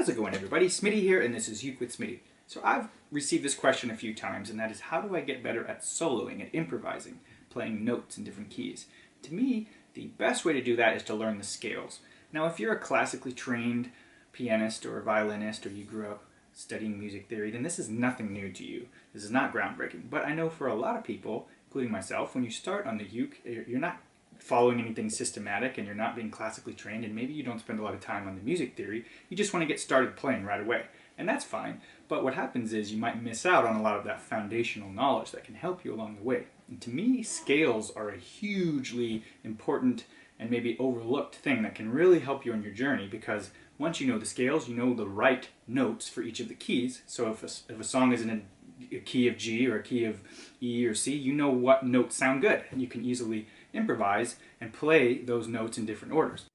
How's it going, everybody? Smitty here, and this is Uke with Smitty. So I've received this question a few times, and that is, how do I get better at soloing, at improvising, playing notes in different keys? To me, the best way to do that is to learn the scales. Now, if you're a classically trained pianist or violinist, or you grew up studying music theory, then this is nothing new to you. This is not groundbreaking. But I know for a lot of people, including myself, when you start on the uke, you're not following anything systematic and you're not being classically trained, and maybe you don't spend a lot of time on the music theory. You just want to get started playing right away, and that's fine. But what happens is you might miss out on a lot of that foundational knowledge that can help you along the way. And to me, scales are a hugely important and maybe overlooked thing that can really help you on your journey, because once you know the scales, you know the right notes for each of the keys. So if a song is in a key of G or a key of E or C, you know what notes sound good, and you can easily improvise and play those notes in different orders.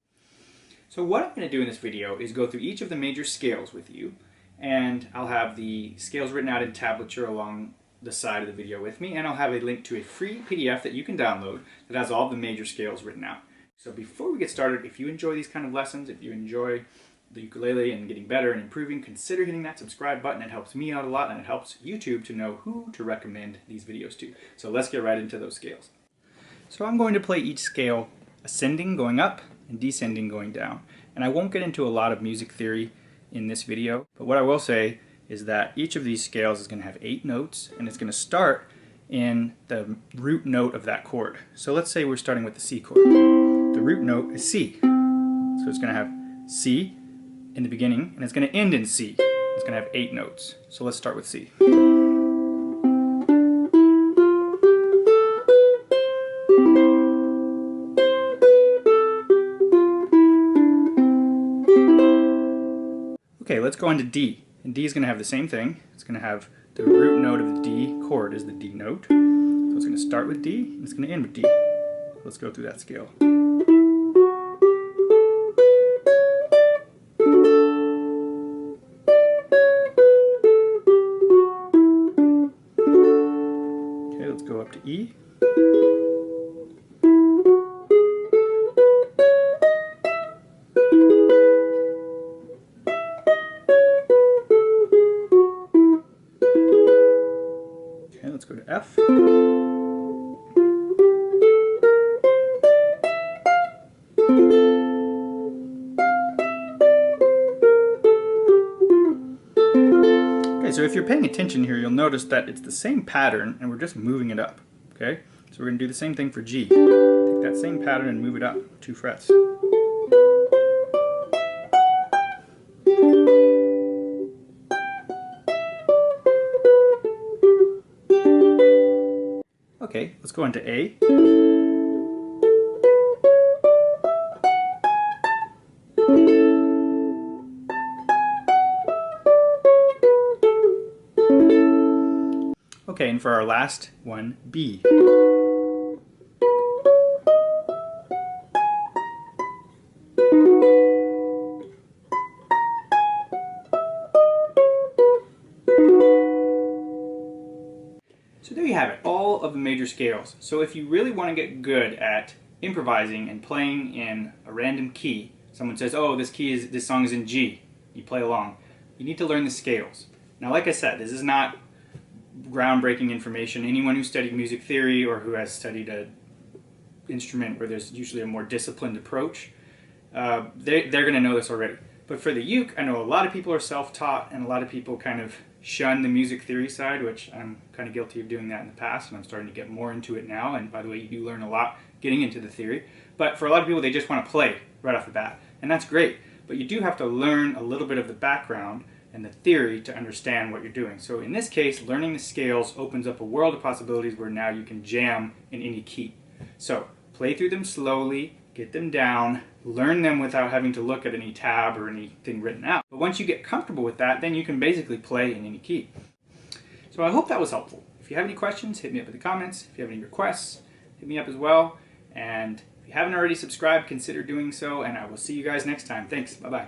So what I'm going to do in this video is go through each of the major scales with you, and I'll have the scales written out in tablature along the side of the video with me, and I'll have a link to a free PDF that you can download that has all the major scales written out. So before we get started, if you enjoy these kind of lessons, if you enjoy the ukulele and getting better and improving, consider hitting that subscribe button. It helps me out a lot, and it helps YouTube to know who to recommend these videos to. So let's get right into those scales. So I'm going to play each scale ascending going up and descending going down. And I won't get into a lot of music theory in this video, but what I will say is that each of these scales is going to have 8 notes, and it's going to start in the root note of that chord. So let's say we're starting with the C chord. The root note is C. So it's going to have C in the beginning, and it's going to end in C. It's going to have 8 notes. So let's start with C. Okay, let's go on to D. And D is going to have the same thing. It's going to have the root note of the D chord is the D note. So it's going to start with D, and it's going to end with D. Let's go through that scale. Okay, let's go up to E. Let's go to F. Okay, so if you're paying attention here, you'll notice that it's the same pattern and we're just moving it up. Okay, so we're going to do the same thing for G. Take that same pattern and move it up 2 frets. Okay, let's go into A. Okay, and for our last one, B. So there you have it, all of the major scales. So if you really want to get good at improvising and playing in a random key, someone says, oh, this song is in G, you play along, you need to learn the scales. Now, like I said, this is not groundbreaking information. Anyone who studied music theory or who has studied an instrument where there's usually a more disciplined approach, they're going to know this already. But for the uke, I know a lot of people are self-taught, and a lot of people kind of shun the music theory side, which I'm kind of guilty of doing that in the past, and I'm starting to get more into it now. And by the way, you do learn a lot getting into the theory. But for a lot of people, they just want to play right off the bat, and that's great. But you do have to learn a little bit of the background and the theory to understand what you're doing. So in this case, learning the scales opens up a world of possibilities where now you can jam in any key. So play through them slowly, get them down, learn them without having to look at any tab or anything written out. But once you get comfortable with that, then you can basically play in any key. So I hope that was helpful. If you have any questions, hit me up in the comments. If you have any requests, hit me up as well. And if you haven't already subscribed, consider doing so, and I will see you guys next time. Thanks. Bye-bye.